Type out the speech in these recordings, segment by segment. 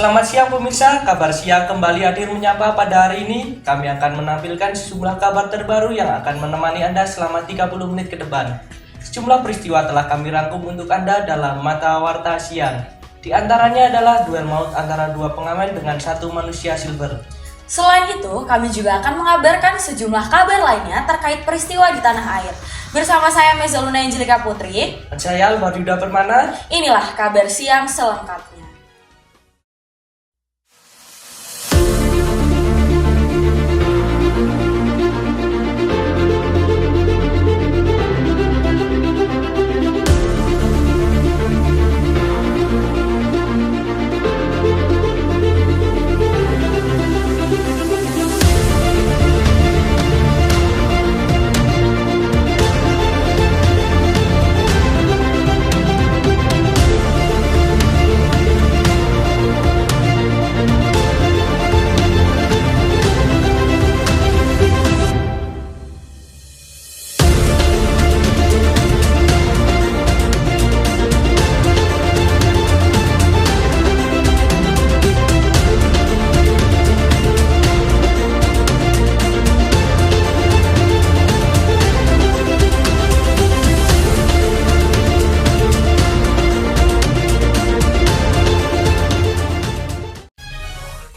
Selamat siang pemirsa, kabar siang kembali hadir menyapa pada hari ini. Kami akan menampilkan sejumlah kabar terbaru yang akan menemani Anda selama 30 menit ke depan. Sejumlah peristiwa telah kami rangkum untuk Anda dalam Mata Warta Siang. Di antaranya adalah duel maut antara dua pengamen dengan satu manusia silver. Selain itu, kami juga akan mengabarkan sejumlah kabar lainnya terkait peristiwa di tanah air. Bersama saya Mezaluna Angelika Putri, Dan saya Albar Yuda Permana. inilah kabar siang selengkapnya.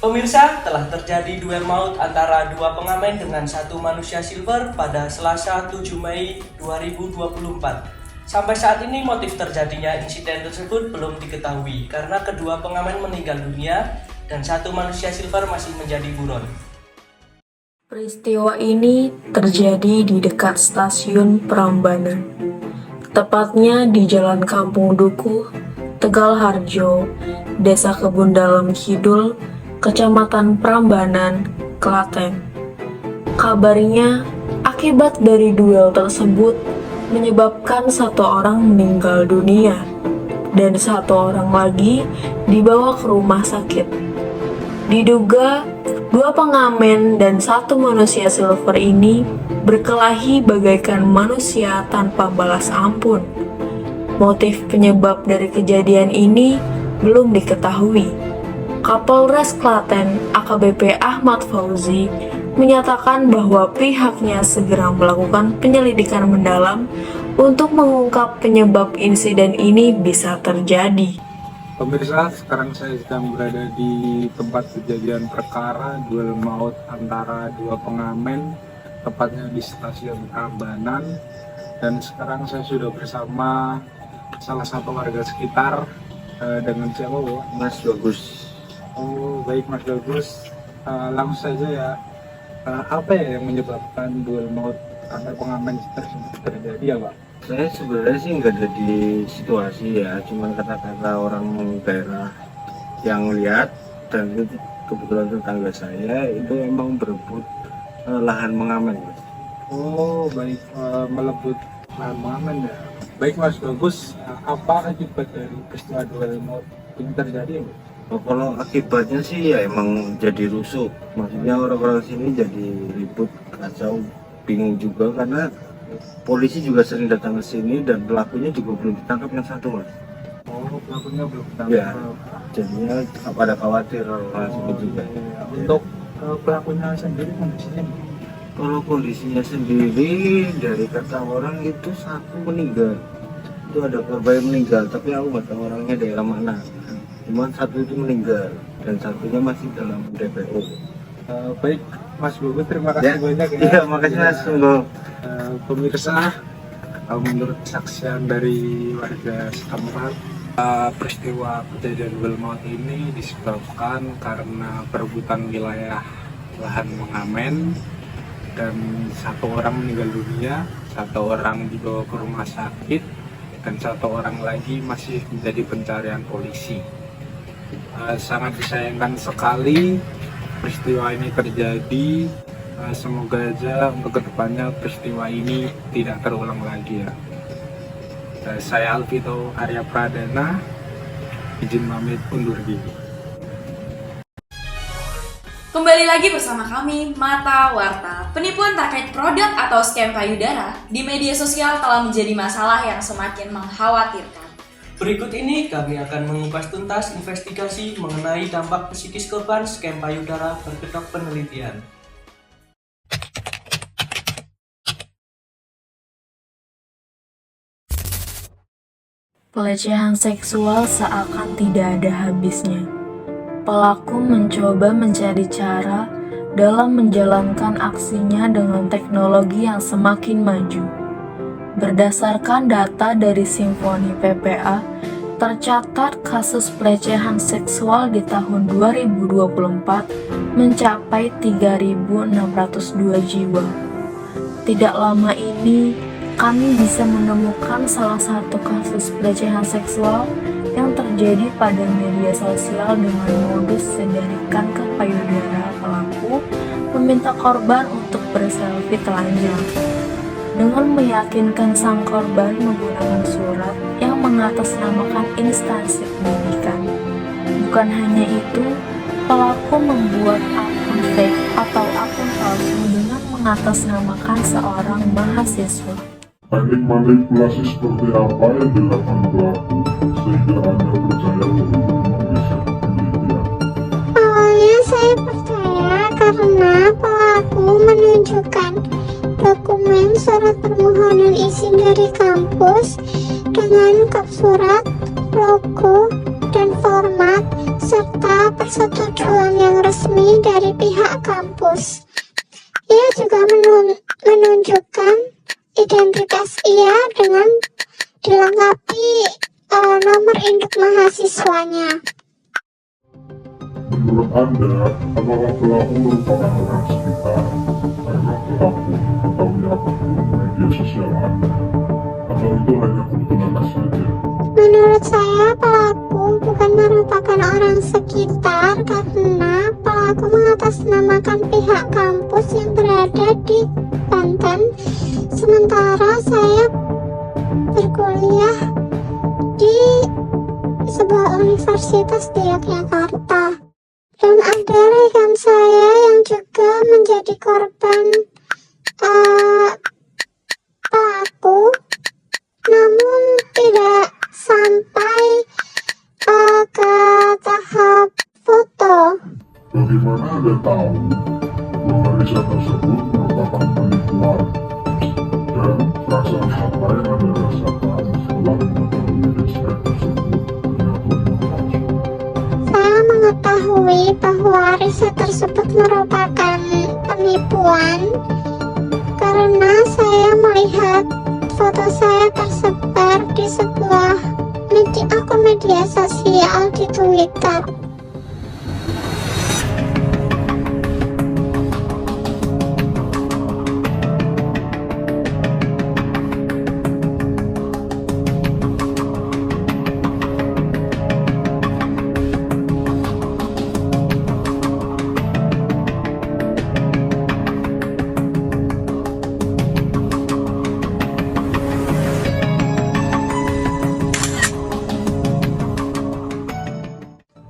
Pemirsa, telah terjadi duel maut antara dua pengamen dengan satu manusia silver pada Selasa 7 Mei 2024. Sampai saat ini motif terjadinya insiden tersebut belum diketahui karena kedua pengamen meninggal dunia dan satu manusia silver masih menjadi buron. Peristiwa ini terjadi di dekat stasiun Prambanan, tepatnya di Jalan Kampung Dukuh, Tegal Harjo, Desa Kebun Dalem Kidul, Kecamatan Prambanan, Klaten. Kabarnya, akibat dari duel tersebut menyebabkan satu orang meninggal dunia dan satu orang lagi dibawa ke rumah sakit. Diduga, dua pengamen dan satu manusia silver ini berkelahi bagaikan manusia tanpa balas ampun. Motif penyebab dari kejadian ini belum diketahui. Kapolres Klaten AKBP Ahmad Fauzi menyatakan bahwa pihaknya segera melakukan penyelidikan mendalam untuk mengungkap penyebab insiden ini bisa terjadi. Pemirsa, sekarang saya sedang berada di tempat kejadian perkara duel maut antara dua pengamen, tepatnya di stasiun Prambanan. Dan sekarang saya sudah bersama salah satu warga sekitar dengan siapa, Bu? Mas Bagus. Oh, baik Mas Bagus. Langsung saja ya, apa ya yang menyebabkan duel maut antar pengamen tersebut terjadi ya, Pak? Saya sebenarnya sih nggak ada di situasi ya, cuman kata-kata orang daerah yang lihat, dan itu kebetulan tetangga saya itu emang berebut lahan mengamen. Mas. Oh, baik, melebut lahan pengamen ya. Baik Mas Bagus, apa akibat dari peristiwa duel maut ini terjadi, Pak? Oh, kalau akibatnya sih ya emang jadi rusuh, maksudnya orang-orang sini jadi ribut, kacau, bingung juga karena polisi juga sering datang ke sini dan pelakunya juga belum ditangkap yang satu, Mas. Oh, pelakunya belum ditangkap. Ya, jadinya pada khawatir orang sini juga. Iya. Untuk pelakunya sendiri kondisinya, Kalau kondisinya sendiri dari kata orang itu satu meninggal, itu ada korban meninggal, tapi aku nggak tahu orangnya daerah mana. Cuman satu itu meninggal dan satunya masih dalam DPO. baik Mas Bagus, terima kasih banyak ya. Iya, makasih Mas. Monggo. Pemirsa, menurut kesaksian dari warga setempat, peristiwa kejadian duel maut ini disebabkan karena perebutan wilayah lahan mengamen dan satu orang meninggal dunia, satu orang dibawa ke rumah sakit, dan satu orang lagi masih menjadi pencarian polisi. Sangat disayangkan sekali peristiwa ini terjadi. Semoga aja untuk kedepannya peristiwa ini tidak terulang lagi ya. Saya Alvito Arya Pradana, izin pamit undur diri. Kembali lagi bersama kami, Mata Warta. Penipuan terkait produk atau scam payudara di media sosial telah menjadi masalah yang semakin mengkhawatirkan. Berikut ini kami akan mengupas tuntas investigasi mengenai dampak psikis korban scam payudara berkedok penelitian. Pelecehan seksual seakan tidak ada habisnya. Pelaku mencoba mencari cara dalam menjalankan aksinya dengan teknologi yang semakin maju. Berdasarkan data dari Simfoni PPA, tercatat kasus pelecehan seksual di tahun 2024 mencapai 3.602 jiwa. Tidak lama ini, kami bisa menemukan salah satu kasus pelecehan seksual yang terjadi pada media sosial dengan modus sedarikan ke payudara pelaku meminta korban untuk berselfie telanjang. Dengan meyakinkan sang korban menggunakan surat yang mengatasnamakan instansi pendidikan. Bukan hanya itu, pelaku membuat akun fake atau akun palsu dengan mengatasnamakan seorang mahasiswa. Teknik manipulasi seperti apa yang dilakukan pelaku sehingga Anda percaya bahwa riset penelitian? Awalnya saya percaya karena pelaku menunjukkan dokumen surat permohonan izin dari kampus dengan kop surat, logo, dan format, serta persetujuan yang resmi dari pihak kampus. Ia juga menunjukkan identitas ia dengan dilengkapi nomor induk mahasiswanya. Menurut Anda, apakah pelaku merupakan orang sekitar karena pelaku mengetahui apapun media sosial Anda? Atau itu hanya kebetulan saja? Menurut saya, pelaku bukan merupakan orang sekitar karena pelaku mengatasnamakan pihak kampus yang berada di Banten, sementara saya berkuliah di sebuah universitas di Yogyakarta. Dan ada rekan saya yang juga menjadi korban pelaku, namun tidak sampai ke tahap foto. Bagaimana Anda tahu bahwa riset tersebut merupakan penipuan? Dan perasaan apa yang Anda rasakan setelah mengetahui riset tersebut ternyata memang palsu? Saya mengetahui bahwa riset tersebut merupakan penipuan karena saya melihat foto saya tersebar di sebuah akun media sosial di Twitter.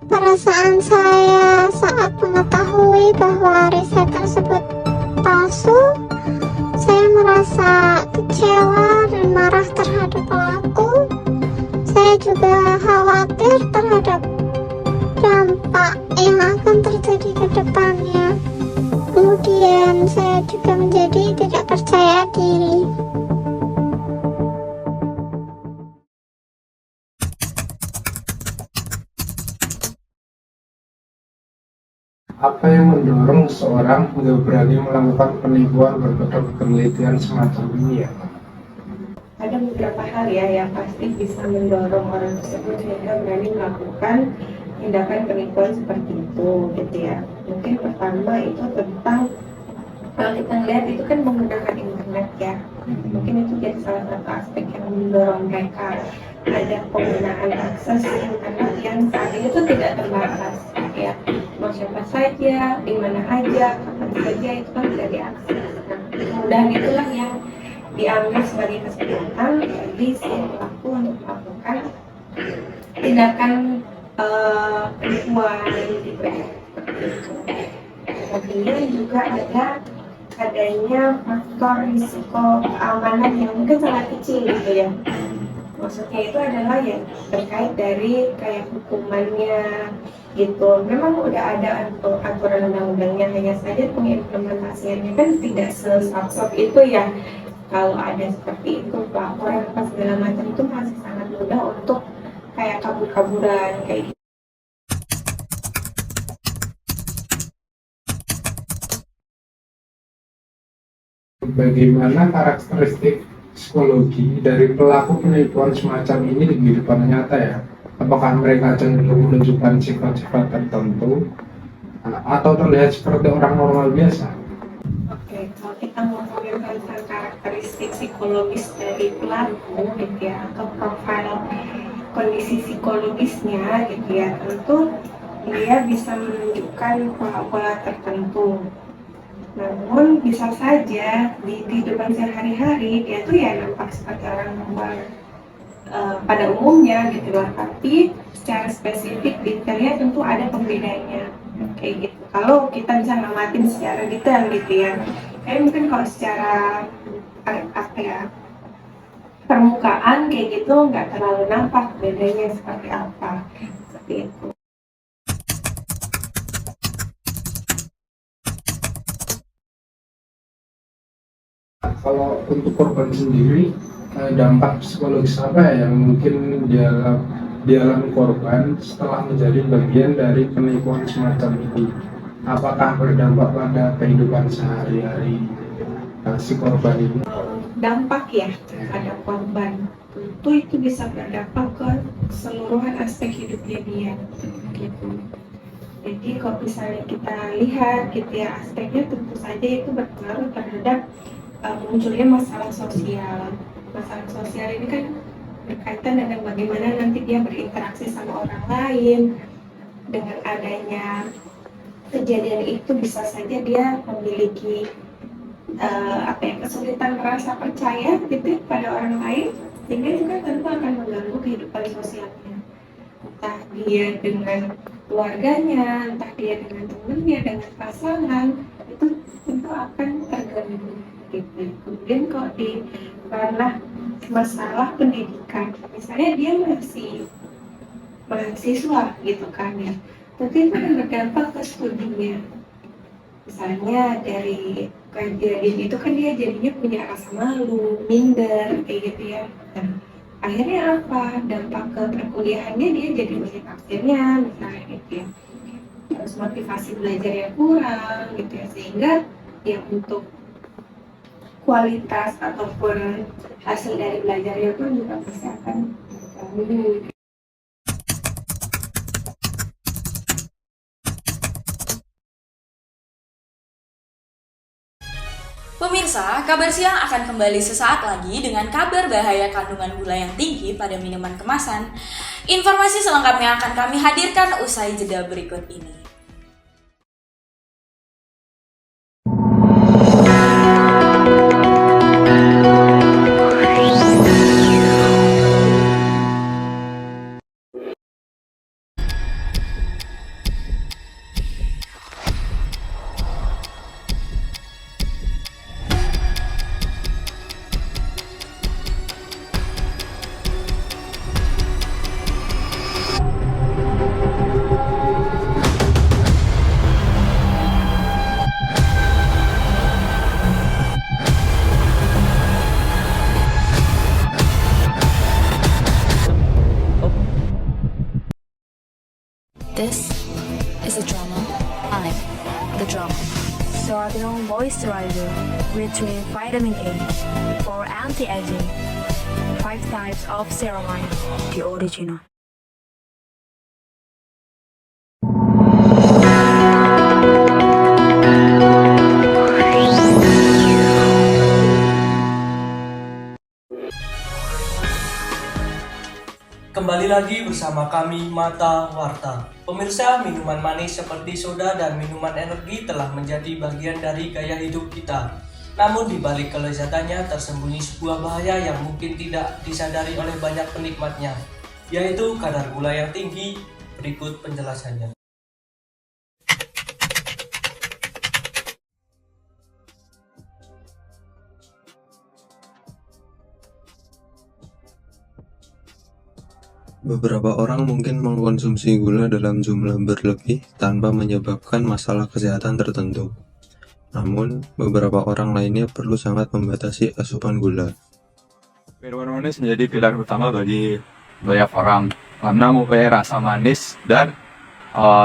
Perasaan saya saat mengetahui bahwa riset tersebut palsu, saya merasa kecewa dan marah terhadap pelaku. Saya juga khawatir terhadap dampak yang akan terjadi ke depannya. Kemudian saya juga menjadi tidak percaya diri. Apa yang mendorong seseorang hingga berani melakukan penipuan berkedok penelitian semacam ini ya? Ada beberapa hal ya yang pasti bisa mendorong orang tersebut sehingga berani melakukan tindakan penipuan seperti itu, gitu ya. Mungkin pertama itu tentang kalau kita lihat itu kan menggunakan internet ya. Mungkin itu jadi salah satu aspek yang mendorong mereka. Ada penggunaan akses internet yang saat ini itu tidak terbatas, ya. Mau siapa saja, di mana saja, kapan saja itu kan bisa diakses. Nah, kemudahan itulah yang dianggap sebagai kesempatan bagi si pelaku untuk melakukan tindakan penipuan gitu ya. Kemudian juga ada adanya faktor risiko keamanan yang mungkin sangat kecil gitu ya. Maksudnya itu adalah yang terkait dari kayak hukumannya gitu. Memang udah ada aturan undang-undangnya, hanya saja pengimplementasiannya kan tidak sesat itu ya. Kalau ada seperti itu pelaporan apa segala macam itu masih sangat mudah untuk kayak kabur-kaburan kayak gitu. Bagaimana karakteristik psikologi dari pelaku penipuan semacam ini di kehidupan nyata ya? Apakah mereka cenderung menunjukkan sifat-sifat tertentu atau terlihat seperti orang normal biasa? Oke, kalau kita ngomongin tentang karakteristik psikologis dari pelaku gitu ya, atau profil kondisi psikologisnya gitu ya, tentu dia bisa menunjukkan pola-pola tertentu. Namun bisa saja di kehidupan sehari-hari dia tuh ya nampak seperti orang normal pada umumnya gitu loh, tapi secara spesifik detailnya tentu ada pembedanya kayak gitu. Kalau kita bisa ngamatin secara detail gitu ya, kayak mungkin kalau secara apa ya permukaan kayak gitu nggak terlalu nampak bedanya seperti apa, seperti itu. Kalau untuk korban sendiri, dampak psikologis apa ya yang mungkin dialami korban setelah menjadi bagian dari penipuan semacam ini? Apakah berdampak pada kehidupan sehari-hari si korban ini? Dampak ya pada korban, tentu itu bisa berdampak ke keseluruhan aspek hidupnya dia gitu. Jadi kalau misalnya kita lihat gitu ya, aspeknya tentu saja itu berpengaruh terhadap munculnya masalah sosial. Masalah sosial ini kan berkaitan dengan bagaimana nanti dia berinteraksi sama orang lain. Dengan adanya kejadian itu bisa saja dia memiliki kesulitan merasa percaya gitu pada orang lain, sehingga juga tentu akan mengganggu kehidupan sosialnya. Entah dia dengan keluarganya, entah dia dengan temannya, dengan pasangan, itu tentu akan terganggu. Gitu. Kemudian kalau di ranah masalah pendidikan, misalnya dia masih mahasiswa gitu kan ya, tentu itu akan berdampak ke studinya. Misalnya dari kejadian itu kan dia jadinya punya rasa malu, minder kayak gitu ya. Nah, akhirnya apa? Dampak ke perkuliahannya dia jadi banyak absennya misalnya gitu ya. Terus motivasi belajarnya kurang gitu ya, sehingga ya untuk kualitas ataupun hasil dari belajarnya pun juga pasti akan terganggu. Pemirsa, kabar siang akan kembali sesaat lagi dengan kabar bahaya kandungan gula yang tinggi pada minuman kemasan. Informasi selengkapnya akan kami hadirkan usai jeda berikut ini. This is a drama. I'm the drama. Sorbital Moisturizer rich with vitamin A for anti-aging. 5 types of ceramide, the original. Kembali lagi bersama kami Mata Warta. Pemirsa, minuman manis seperti soda dan minuman energi telah menjadi bagian dari gaya hidup kita. Namun di balik kelezatannya tersembunyi sebuah bahaya yang mungkin tidak disadari oleh banyak penikmatnya, yaitu kadar gula yang tinggi. Berikut penjelasannya. Beberapa orang mungkin mengkonsumsi gula dalam jumlah berlebih tanpa menyebabkan masalah kesehatan tertentu. Namun, beberapa orang lainnya perlu sangat membatasi asupan gula. Minuman manis menjadi pilihan utama bagi banyak orang karena mempunyai rasa manis dan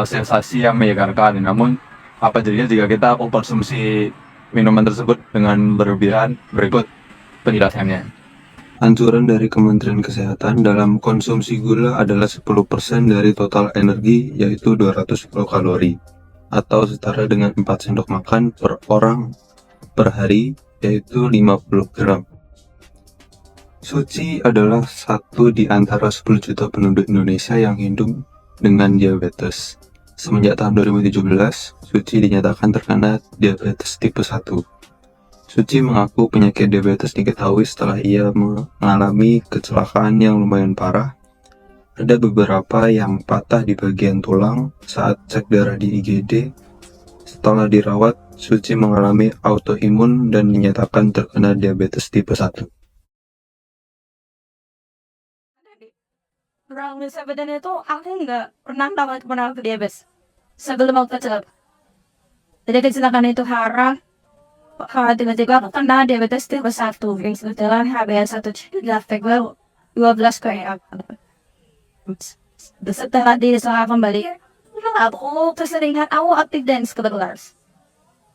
sensasi yang menyegarkan. Namun, apa jadinya jika kita mengkonsumsi minuman tersebut dengan berlebihan? Berikut penjelasannya. Anjuran dari Kementerian Kesehatan dalam konsumsi gula adalah 10% dari total energi, yaitu 210 kalori, atau setara dengan 4 sendok makan per orang per hari, yaitu 50 gram. Suci adalah satu di antara 10 juta penduduk Indonesia yang hidup dengan diabetes. Semenjak tahun 2017, Suci dinyatakan terkena diabetes tipe 1. Suci mengaku penyakit diabetes diketahui setelah ia mengalami kecelakaan yang lumayan parah. Ada beberapa yang patah di bagian tulang saat cek darah di IGD. Setelah dirawat, Suci mengalami autoimun dan dinyatakan terkena diabetes tipe 1. Sebenarnya itu aku nggak pernah ke diabetes sebelum aku kecil. Jadi kecelakaan itu haram. Tiba-tiba aku kena diabetes tipe 1 yang sebetulnya HbA1c gue 12 kayak setelah disesuaikan kembali aku keseringan aku aktif dance kebetulan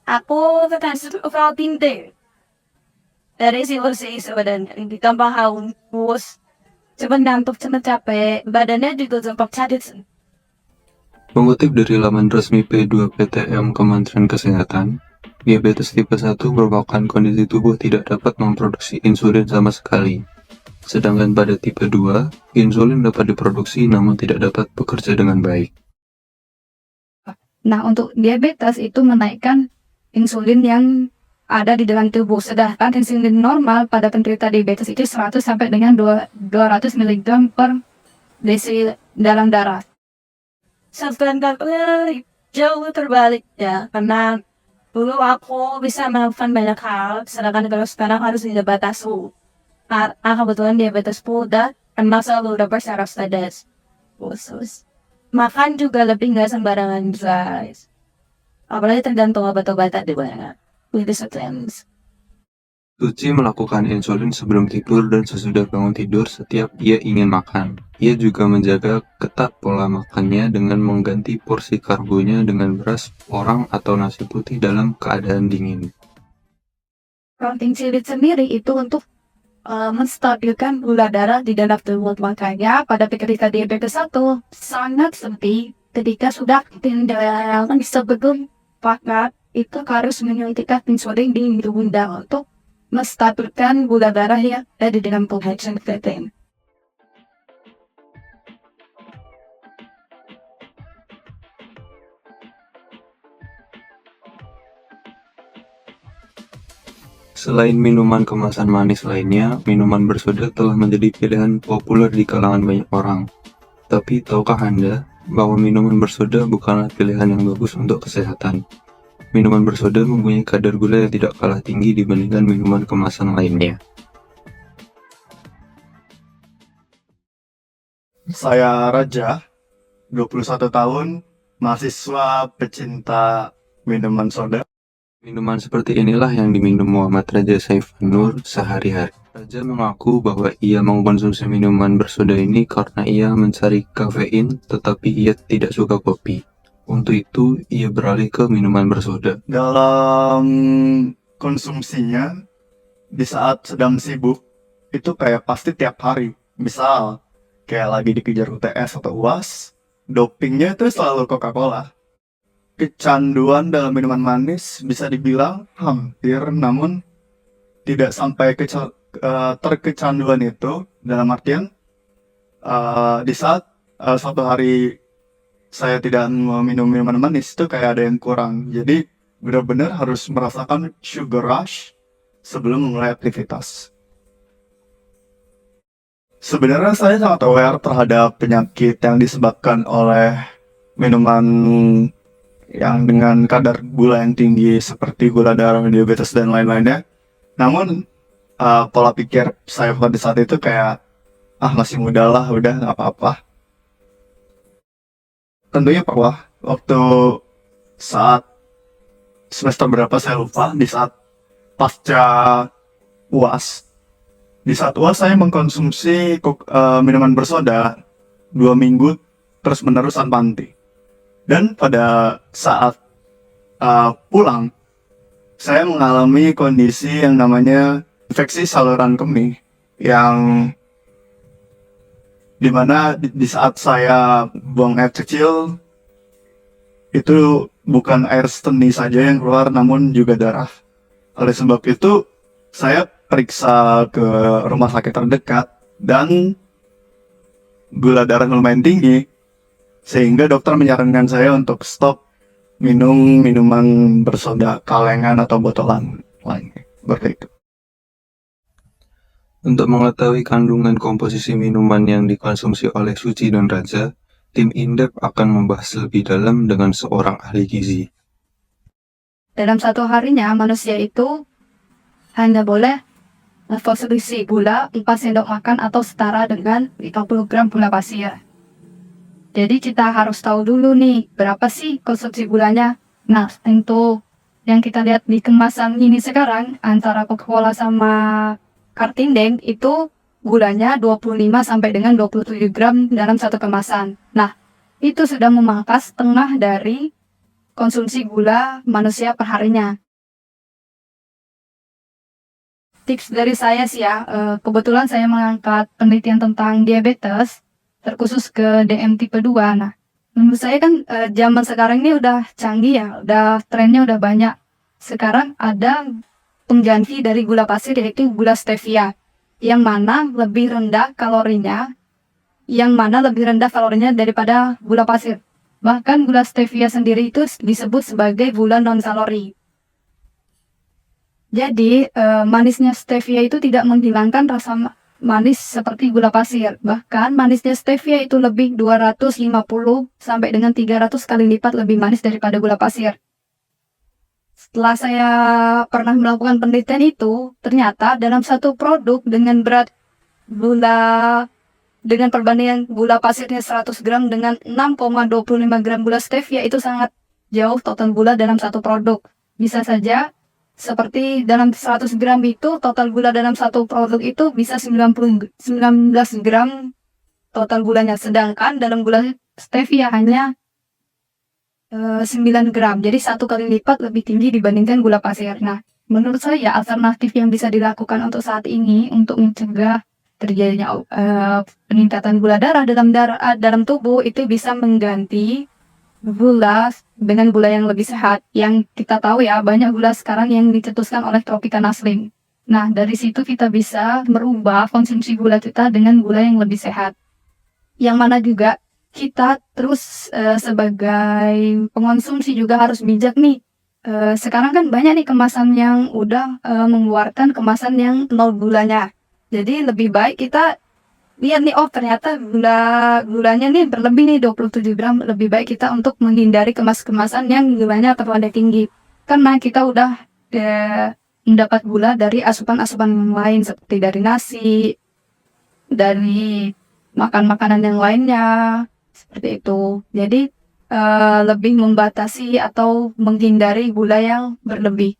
aku ketansi overall pinter dari si sebenarnya ditambah haus cepet ngantuk cepet capek badannya juga sempat cadit. Mengutip dari laman resmi P2PTM Kementerian Kesehatan, diabetes tipe 1 merupakan kondisi tubuh tidak dapat memproduksi insulin sama sekali. Sedangkan pada tipe 2, insulin dapat diproduksi namun tidak dapat bekerja dengan baik. Nah, untuk diabetes itu menaikkan insulin yang ada di dalam tubuh. Sedangkan insulin normal pada penderita diabetes itu 100 sampai dengan 200 mg per desi dalam darah. Sedangkan jauh terbalik ya, karena dulu aku bisa melakukan banyak hal, sedangkan kalau sekarang harus dibatasi. Kebetulan diabetes udah karena selalu dapat syaraf status khusus. Makan juga lebih nggak sembarangan guys. Apalagi tergantung obat-obatan di mana. With the substance. Suci melakukan insulin sebelum tidur dan sesudah bangun tidur setiap ia ingin makan. Ia juga menjaga ketat pola makannya dengan mengganti porsi karbonya dengan beras porang atau nasi putih dalam keadaan dingin. Protein cirit sendiri itu untuk menstabilkan gula darah di dalam tubuh. Makanya pada penderita diabetes 1 sangat penting ketika sudah tindakan sebelum makan itu harus menyuntikkan insulin di tubuh untuk menstabilkan gula darah yang ada di dalam tubuh. Selain minuman kemasan manis lainnya, minuman bersoda telah menjadi pilihan populer di kalangan banyak orang. Tapi tahukah Anda bahwa minuman bersoda bukanlah pilihan yang bagus untuk kesehatan? Minuman bersoda mempunyai kadar gula yang tidak kalah tinggi dibandingkan minuman kemasan lainnya. Saya Raja, 21 tahun, mahasiswa pecinta minuman soda. Minuman seperti inilah yang diminum Muhammad Raja Saifan Nur sehari-hari. Raja mengaku bahwa ia mengkonsumsi minuman bersoda ini karena ia mencari kafein, tetapi ia tidak suka kopi. Untuk itu, ia beralih ke minuman bersoda. Dalam konsumsinya, di saat sedang sibuk, itu kayak pasti tiap hari. Misal, kayak lagi dikejar UTS atau UAS, dopingnya itu selalu Coca-Cola. Kecanduan dalam minuman manis bisa dibilang hampir, namun tidak sampai terkecanduan itu, dalam artian di saat suatu hari saya tidak meminum minuman manis itu kayak ada yang kurang. Jadi benar-benar harus merasakan sugar rush sebelum memulai aktivitas. Sebenarnya saya sangat aware terhadap penyakit yang disebabkan oleh minuman yang dengan kadar gula yang tinggi seperti gula darah, diabetes, dan lain-lainnya. Namun pola pikir saya pada saat itu kayak masih muda lah, udah nggak apa-apa. Tentunya bahwa waktu saat semester berapa saya lupa, di saat pasca UAS, saya mengkonsumsi minuman bersoda 2 minggu terus menerus tanpa henti. Dan pada saat pulang, saya mengalami kondisi yang namanya infeksi saluran kemih, yang dimana di saat saya buang air kecil, itu bukan air seni saja yang keluar, namun juga darah. Oleh sebab itu, saya periksa ke rumah sakit terdekat, dan gula darah lumayan tinggi, sehingga dokter menyarankan saya untuk stop minum minuman bersoda kalengan atau botolan lainnya, seperti itu. Untuk mengetahui kandungan komposisi minuman yang dikonsumsi oleh Suci dan Raja, tim Indep akan membahas lebih dalam dengan seorang ahli gizi. Dalam satu harinya, manusia itu hanya boleh mengkonsumsi gula 4 sendok makan atau setara dengan 50 gram gula pasir. Jadi kita harus tahu dulu nih, berapa sih konsumsi gulanya. Nah, untuk yang kita lihat di kemasan ini sekarang, antara Coca-Cola sama Kartindeng itu gulanya 25 sampai dengan 27 gram dalam satu kemasan. Nah, itu sudah memangkas setengah dari konsumsi gula manusia perharinya. Tips dari saya sih ya, kebetulan saya mengangkat penelitian tentang diabetes, terkhusus ke DM tipe 2. Nah, menurut saya kan zaman sekarang ini udah canggih ya, udah trennya udah banyak. Sekarang ada pengganti dari gula pasir, yaitu gula stevia, yang mana lebih rendah kalorinya daripada gula pasir. Bahkan gula stevia sendiri itu disebut sebagai gula non-kalori. Jadi manisnya stevia itu tidak menghilangkan rasa manis seperti gula pasir. Bahkan manisnya stevia itu lebih 250 sampai dengan 300 kali lipat lebih manis daripada gula pasir. Setelah saya pernah melakukan penelitian itu, ternyata dalam satu produk dengan berat gula, dengan perbandingan gula pasirnya 100 gram dengan 6,25 gram gula stevia, itu sangat jauh total gula dalam satu produk. Bisa saja seperti dalam 100 gram itu, total gula dalam satu produk itu bisa 19 gram total gulanya. Sedangkan dalam gula stevia hanya 9 gram, jadi 1 kali lipat lebih tinggi dibandingkan gula pasir. Nah, menurut saya alternatif yang bisa dilakukan untuk saat ini untuk mencegah terjadinya peningkatan gula darah dalam tubuh itu bisa mengganti gula dengan gula yang lebih sehat. Yang kita tahu ya, banyak gula sekarang yang dicetuskan oleh Tropicana Slim. Nah, dari situ kita bisa merubah konsumsi gula kita dengan gula yang lebih sehat. Yang mana juga kita terus sebagai pengonsumsi juga harus bijak nih. Sekarang kan banyak nih kemasan yang udah mengeluarkan kemasan yang 0 gulanya. Jadi lebih baik kita lihat nih, oh ternyata gulanya nih berlebih nih 27 gram. Lebih baik kita untuk menghindari kemasan yang gulanya terlalu tinggi. Karena kita udah mendapat gula dari asupan-asupan lain seperti dari nasi, dari makan makanan yang lainnya. Seperti itu. Jadi lebih membatasi atau menghindari gula yang berlebih.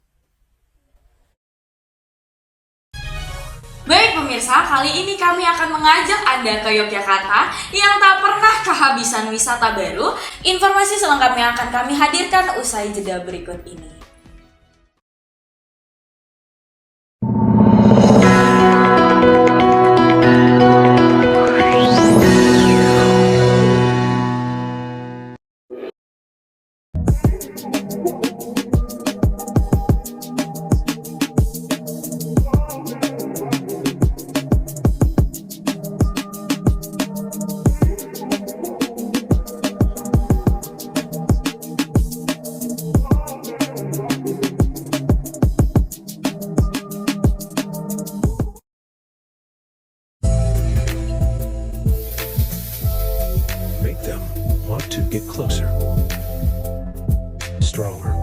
Baik pemirsa, kali ini kami akan mengajak Anda ke Yogyakarta yang tak pernah kehabisan wisata baru. Informasi selengkapnya akan kami hadirkan usai jeda berikut ini. Make them want to get closer, stronger,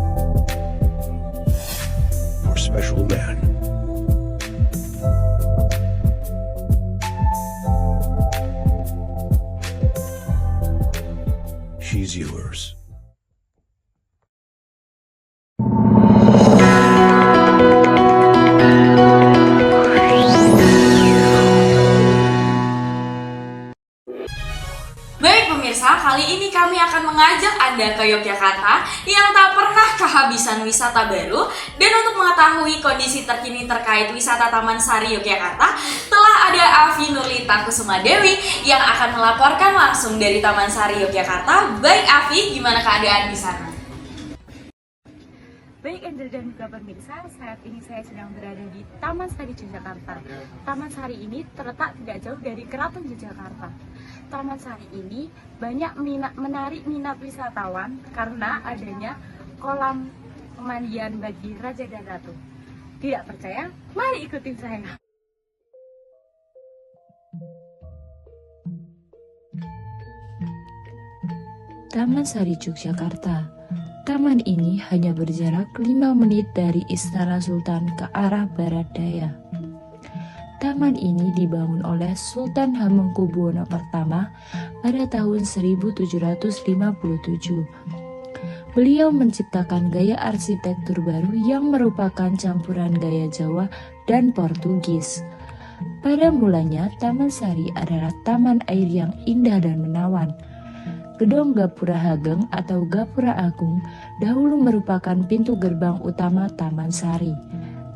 more special man. Anda ke Yogyakarta yang tak pernah kehabisan wisata baru. Dan untuk mengetahui kondisi terkini terkait wisata Taman Sari Yogyakarta, telah ada Afi Nurlita Kusuma Dewi yang akan melaporkan langsung dari Taman Sari Yogyakarta. Baik Afi, gimana keadaan di sana? Baik Angel dan juga pemirsa, saat ini saya sedang berada di Taman Sari Yogyakarta. Taman Sari ini terletak tidak jauh dari Keraton Yogyakarta. Taman Sari ini banyak menarik minat wisatawan karena adanya kolam pemandian bagi Raja dan Ratu. Tidak percaya? Mari ikutin saya. Taman Sari Yogyakarta. Taman ini hanya berjarak 5 menit dari Istana Sultan ke arah barat daya. Taman ini dibangun oleh Sultan Hamengkubuwono I pada tahun 1757. Beliau menciptakan gaya arsitektur baru yang merupakan campuran gaya Jawa dan Portugis. Pada mulanya, Taman Sari adalah taman air yang indah dan menawan. Gedung Gapura Hageng atau Gapura Agung dahulu merupakan pintu gerbang utama Taman Sari.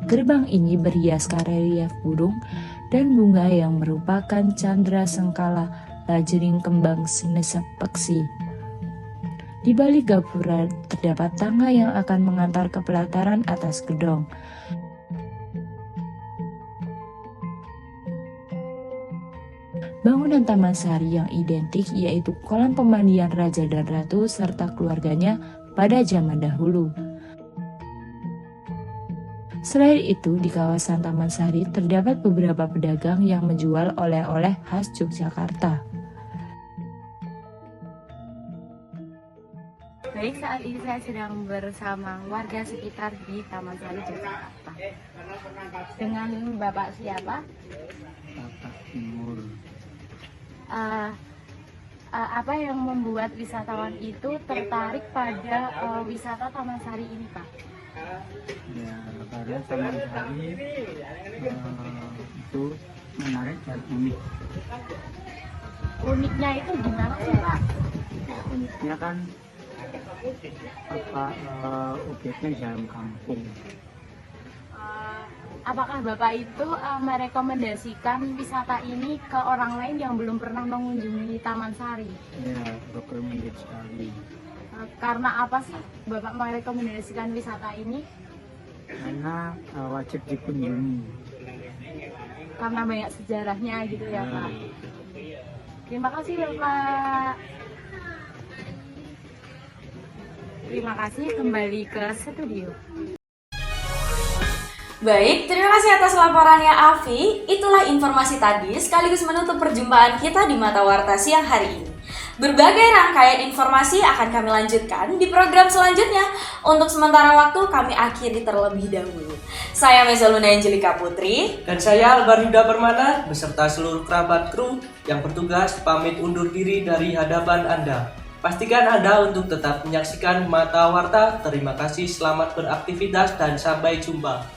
Gerbang ini berhiaskan relief burung dan bunga yang merupakan candra sengkala lajering kembang sinesep peksi. Di balik gapura terdapat tangga yang akan mengantar ke pelataran atas gedung. Bangunan Taman Sari yang identik yaitu kolam pemandian Raja dan Ratu serta keluarganya pada zaman dahulu. Selain itu, di kawasan Taman Sari terdapat beberapa pedagang yang menjual oleh-oleh khas Yogyakarta. Baik, saat ini saya sedang bersama warga sekitar di Taman Sari Yogyakarta. Dengan Bapak siapa? Bapak Timur. Apa yang membuat wisatawan itu tertarik pada wisata Taman Sari ini, Pak? Ya, karena Taman Sari itu menarik dan unik. Uniknya itu gimana sih, Pak? Uniknya kan objeknya dalam kampung. Apakah Bapak itu merekomendasikan wisata ini ke orang lain yang belum pernah mengunjungi Taman Sari? Ya, rekomendasi sekali. Karena apa sih Bapak merekomendasikan wisata ini? Karena wajib dikunjungi. Karena banyak sejarahnya gitu ya, Pak. Terima kasih Bapak. Terima kasih, kembali ke studio. Baik, terima kasih atas laporannya Afi. Itulah informasi tadi sekaligus menutup perjumpaan kita di Mata Warta siang hari ini. Berbagai rangkaian informasi akan kami lanjutkan di program selanjutnya. Untuk sementara waktu kami akhiri terlebih dahulu. Saya Mezaluna Angelika Putri. Dan saya Albar Yuda Permana beserta seluruh kerabat kru yang bertugas pamit undur diri dari hadapan Anda. Pastikan Anda untuk tetap menyaksikan Mata Warta. Terima kasih, selamat beraktivitas dan sampai jumpa.